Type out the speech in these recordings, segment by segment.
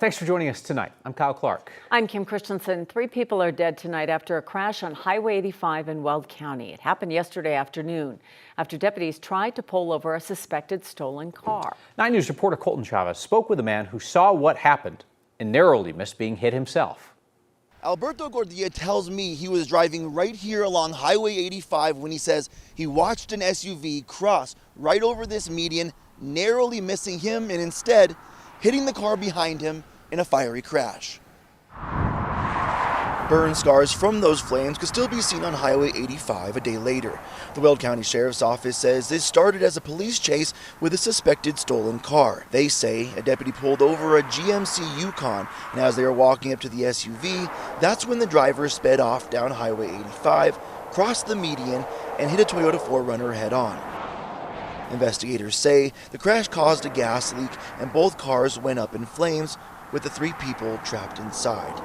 Thanks for joining us tonight. I'm Kyle Clark. I'm Kim Christensen. 3 people are dead tonight after a crash on Highway 85 in Weld County. It happened yesterday afternoon after deputies tried to pull over a suspected stolen car. 9 News reporter Colton Chavez spoke with a man who saw what happened and narrowly missed being hit himself. Alberto Gordilla tells me he was driving right here along Highway 85 when he says he watched an SUV cross right over this median, narrowly missing him and instead hitting the car behind him in a fiery crash. Burn scars from those flames could still be seen on Highway 85 a day later. The Weld County Sheriff's Office says this started as a police chase with a suspected stolen car. They say a deputy pulled over a GMC Yukon, and as they were walking up to the SUV, that's when the driver sped off down Highway 85, crossed the median, and hit a Toyota 4Runner head-on. Investigators say the crash caused a gas leak and both cars went up in flames, with the 3 people trapped inside.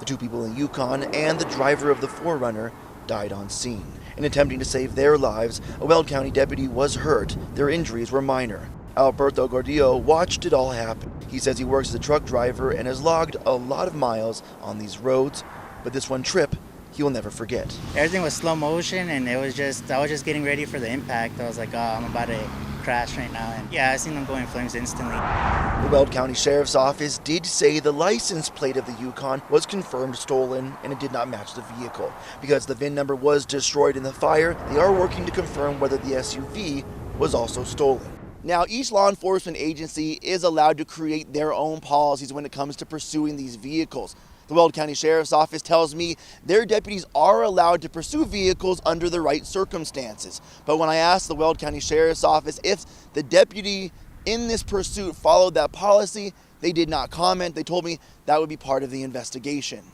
The 2 people in Yukon and the driver of the 4Runner died on scene. In attempting to save their lives, a Weld County deputy was hurt. Their injuries were minor. Alberto Gordillo watched it all happen. He says he works as a truck driver and has logged a lot of miles on these roads, but this one trip he will never forget. Everything was slow motion, and I was just getting ready for the impact. I was like, oh, I'm about to crash right now. And yeah, I seen them go in flames instantly. The Weld County Sheriff's Office did say the license plate of the Yukon was confirmed stolen and it did not match the vehicle. Because the VIN number was destroyed in the fire, they are working to confirm whether the SUV was also stolen. Now, each law enforcement agency is allowed to create their own policies when it comes to pursuing these vehicles. The Weld County Sheriff's Office tells me their deputies are allowed to pursue vehicles under the right circumstances. But when I asked the Weld County Sheriff's Office if the deputy in this pursuit followed that policy, they did not comment. They told me that would be part of the investigation.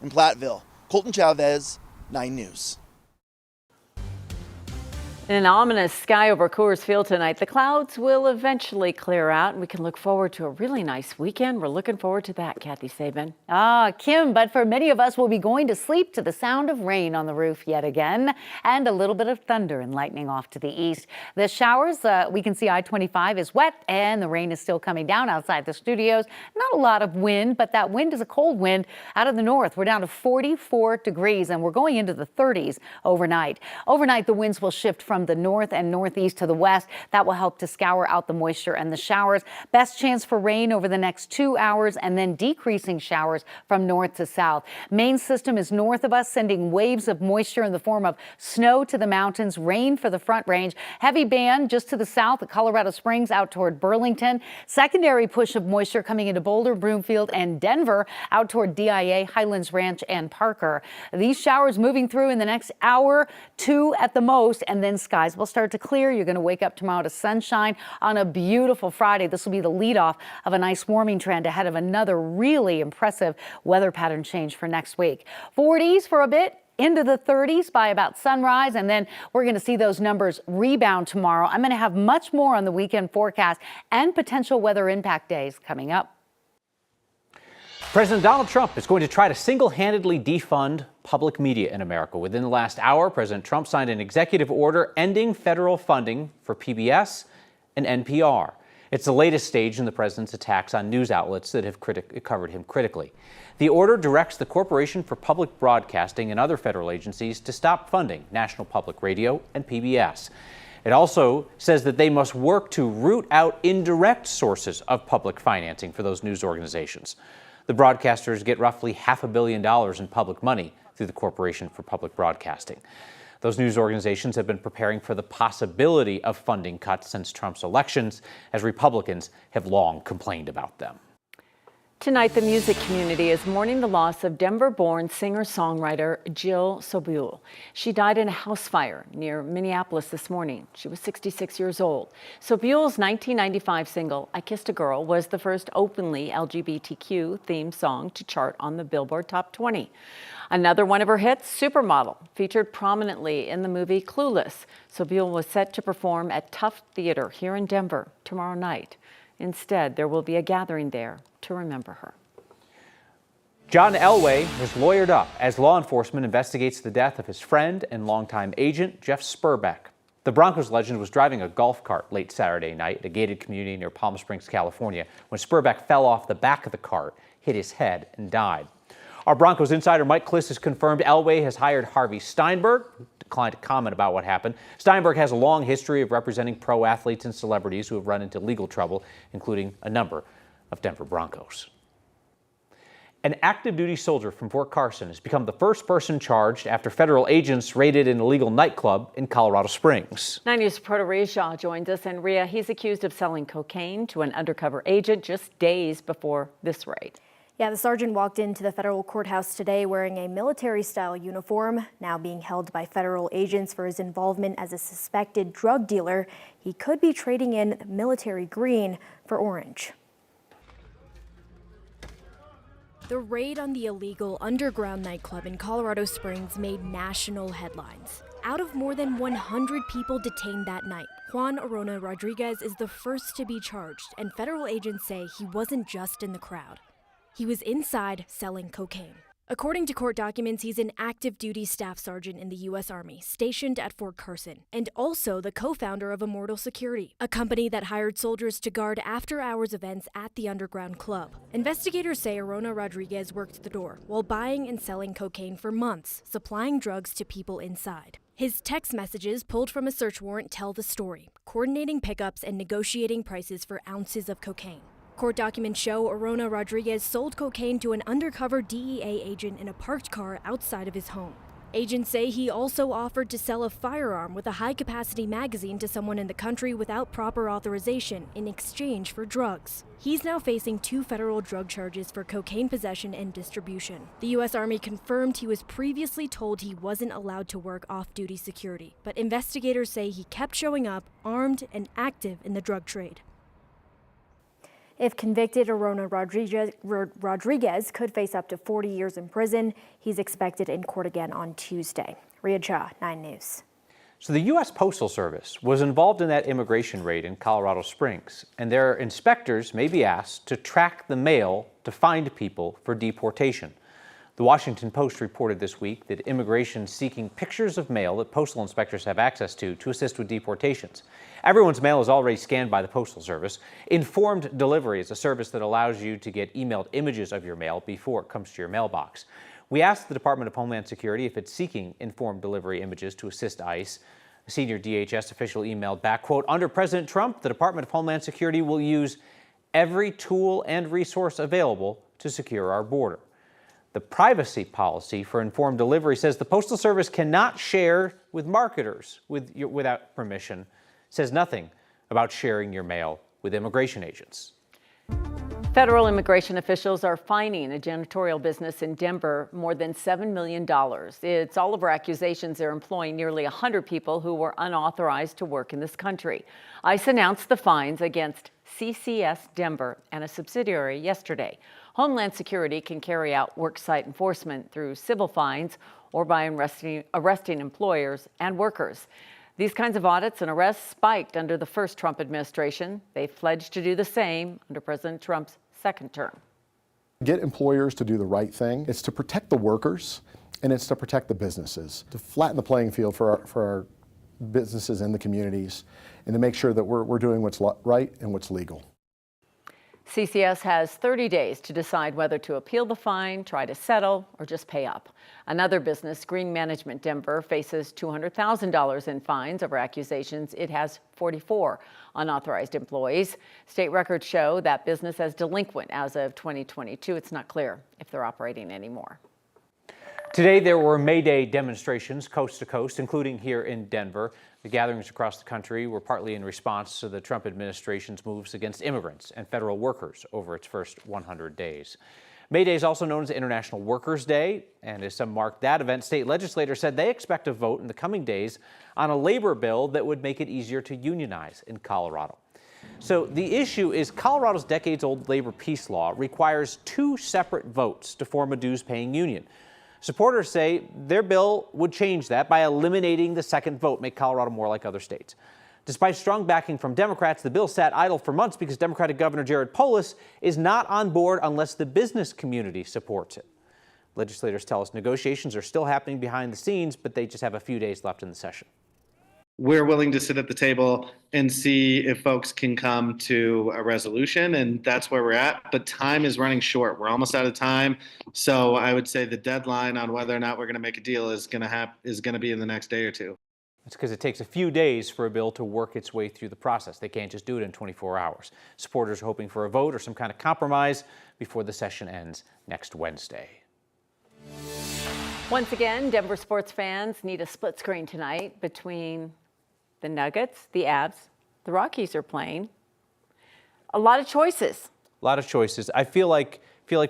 In Platteville, Colton Chavez, 9 News. In an ominous sky over Coors Field tonight, the clouds will eventually clear out and we can look forward to a really nice weekend. We're looking forward to that, Kathy Sabin. Kim, but for many of us, we'll be going to sleep to the sound of rain on the roof yet again and a little bit of thunder and lightning off to the east. The showers, we can see I-25 is wet and the rain is still coming down outside the studios. Not a lot of wind, but that wind is a cold wind out of the north. We're down to 44 degrees and we're going into the 30s overnight. Overnight, the winds will shift from the north and northeast to the west. That will help to scour out the moisture and the showers. Best chance for rain over the next 2 hours and then decreasing showers from north to south. Main system is north of us, sending waves of moisture in the form of snow to the mountains, rain for the Front Range. Heavy band just to the south at Colorado Springs out toward Burlington. Secondary push of moisture coming into Boulder, Broomfield, and Denver out toward DIA, Highlands Ranch, and Parker. These showers moving through in the next hour, 2 at the most, and then skies will start to clear. You're going to wake up tomorrow to sunshine on a beautiful Friday. This will be the leadoff of a nice warming trend ahead of another really impressive weather pattern change for next week. 40s for a bit, into the 30s by about sunrise, and then we're going to see those numbers rebound tomorrow. I'm going to have much more on the weekend forecast and potential weather impact days coming up. President Donald Trump is going to try to single-handedly defund public media in America. Within the last hour, President Trump signed an executive order ending federal funding for PBS and NPR. It's the latest stage in the president's attacks on news outlets that have covered him critically. The order directs the Corporation for Public Broadcasting and other federal agencies to stop funding National Public Radio and PBS. It also says that they must work to root out indirect sources of public financing for those news organizations. The broadcasters get roughly $500 million in public money through the Corporation for Public Broadcasting. Those news organizations have been preparing for the possibility of funding cuts since Trump's elections, as Republicans have long complained about them. Tonight, the music community is mourning the loss of Denver-born singer-songwriter Jill Sobule. She died in a house fire near Minneapolis this morning. She was 66 years old. Sobule's 1995 single, I Kissed a Girl, was the first openly LGBTQ-themed song to chart on the Billboard Top 20. Another one of her hits, Supermodel, featured prominently in the movie Clueless. Sobule was set to perform at Tufts Theater here in Denver tomorrow night. Instead, there will be a gathering there to remember her. John Elway was lawyered up as law enforcement investigates the death of his friend and longtime agent, Jeff Spurbeck. The Broncos legend was driving a golf cart late Saturday night at a gated community near Palm Springs, California, when Spurbeck fell off the back of the cart, hit his head, and died. Our Broncos insider Mike Kliss has confirmed Elway has hired Harvey Steinberg, who declined to comment about what happened. Steinberg has a long history of representing pro athletes and celebrities who have run into legal trouble, including a number of Denver Broncos. An active duty soldier from Fort Carson has become the first person charged after federal agents raided an illegal nightclub in Colorado Springs. 9 News reporter Rhea Shaw joins us. And Rhea, he's accused of selling cocaine to an undercover agent just days before this raid. Yeah, the sergeant walked into the federal courthouse today wearing a military-style uniform, now being held by federal agents for his involvement as a suspected drug dealer. He could be trading in military green for orange. The raid on the illegal underground nightclub in Colorado Springs made national headlines. Out of more than 100 people detained that night, Juan Arona Rodriguez is the first to be charged, and federal agents say he wasn't just in the crowd. He was inside selling cocaine. According to court documents, he's an active duty staff sergeant in the U.S. Army, stationed at Fort Carson, and also the co-founder of Immortal Security, a company that hired soldiers to guard after-hours events at the underground club. Investigators say Arona Rodriguez worked the door while buying and selling cocaine for months, supplying drugs to people inside. His text messages pulled from a search warrant tell the story, coordinating pickups and negotiating prices for ounces of cocaine. Court documents show Arona Rodriguez sold cocaine to an undercover DEA agent in a parked car outside of his home. Agents say he also offered to sell a firearm with a high-capacity magazine to someone in the country without proper authorization in exchange for drugs. He's now facing 2 federal drug charges for cocaine possession and distribution. The U.S. Army confirmed he was previously told he wasn't allowed to work off-duty security, but investigators say he kept showing up armed and active in the drug trade. If convicted, Arona Rodriguez could face up to 40 years in prison. He's expected in court again on Tuesday. Rhea Shaw, 9 News. So the U.S. Postal Service was involved in that immigration raid in Colorado Springs, and their inspectors may be asked to track the mail to find people for deportation. The Washington Post reported this week that immigration is seeking pictures of mail that postal inspectors have access to assist with deportations. Everyone's mail is already scanned by the Postal Service. Informed delivery is a service that allows you to get emailed images of your mail before it comes to your mailbox. We asked the Department of Homeland Security if it's seeking informed delivery images to assist ICE. A senior DHS official emailed back, quote, "Under President Trump, the Department of Homeland Security will use every tool and resource available to secure our border." The privacy policy for informed delivery says the Postal Service cannot share with marketers without permission. It says nothing about sharing your mail with immigration agents. Federal immigration officials are fining a janitorial business in Denver more than $7 million. It's all over accusations they're employing nearly 100 people who were unauthorized to work in this country. ICE announced the fines against CCS Denver and a subsidiary yesterday. Homeland Security can carry out Worksite enforcement through civil fines or by arresting employers and workers. These kinds of audits and arrests spiked under the first Trump administration. They pledged to do the same under President Trump's second term. Get employers to do the right thing. It's to protect the workers and it's to protect the businesses, to flatten the playing field for our businesses and the communities, and to make sure that we're doing what's right and what's legal. CCS has 30 days to decide whether to appeal the fine, try to settle, or just pay up. Another business, Green Management Denver, faces $200,000 in fines over accusations it has 44 unauthorized employees. State records show that business as delinquent as of 2022. It's not clear if they're operating anymore. Today, there were Mayday demonstrations coast to coast, including here in Denver. The gatherings across the country were partly in response to the Trump administration's moves against immigrants and federal workers over its first 100 days. Mayday is also known as International Workers' Day, and as some marked that event, state legislators said they expect a vote in the coming days on a labor bill that would make it easier to unionize in Colorado. So the issue is Colorado's decades-old labor peace law requires 2 separate votes to form a dues-paying union. Supporters say their bill would change that by eliminating the second vote, make Colorado more like other states. Despite strong backing from Democrats, the bill sat idle for months because Democratic Governor Jared Polis is not on board unless the business community supports it. Legislators tell us negotiations are still happening behind the scenes, but they just have a few days left in the session. we're willing to sit at the table and see if folks can come to a resolution, and that's where we're at. But time is running short. We're almost out of time. So I would say the deadline on whether or not we're going to make a deal is going to be in the next day or two. That's because it takes a few days for a bill to work its way through the process. They can't just do it in 24 hours. Supporters are hoping for a vote or some kind of compromise before the session ends next Wednesday. Once again, Denver sports fans need a split screen tonight between the Nuggets, the Avs, the Rockies are playing. A lot of choices. A lot of choices. I feel like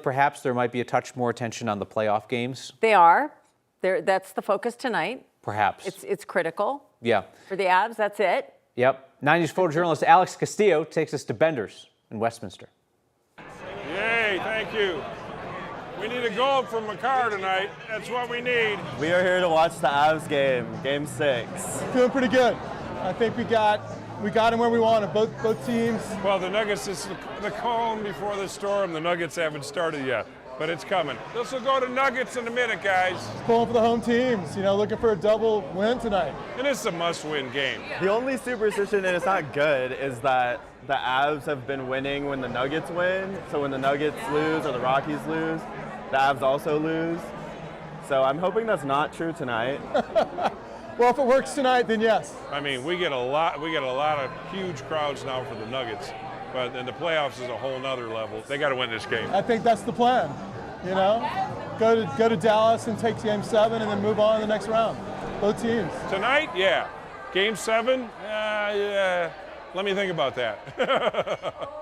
perhaps there might be a touch more attention on the playoff games. They are. That's the focus tonight. Perhaps. It's critical. Yeah. For the Avs, that's it. Yep. 9 News photojournalist Alex Castillo takes us to Bender's in Westminster. Yay, thank you. We need a goal from McCarr tonight. That's what we need. We are here to watch the Avs game, Game 6. Feeling pretty good. I think we got them where we wanted, both teams. Well, the Nuggets is the calm before the storm. The Nuggets haven't started yet, but it's coming. This will go to Nuggets in a minute, guys. Pulling for the home teams, looking for a double win tonight. And it's a must-win game. The only superstition, and it's not good, is that the Avs have been winning when the Nuggets win. So when the Nuggets lose or the Rockies lose, the Avs also lose. So I'm hoping that's not true tonight. Well, if it works tonight, then yes. I mean, we get a lot of huge crowds now for the Nuggets, but in the playoffs is a whole nother level. They got to win this game. I think that's the plan. Go to Dallas and take Game 7 and then move on to the next round. Both teams. Tonight, yeah. Game 7, yeah. Let me think about that.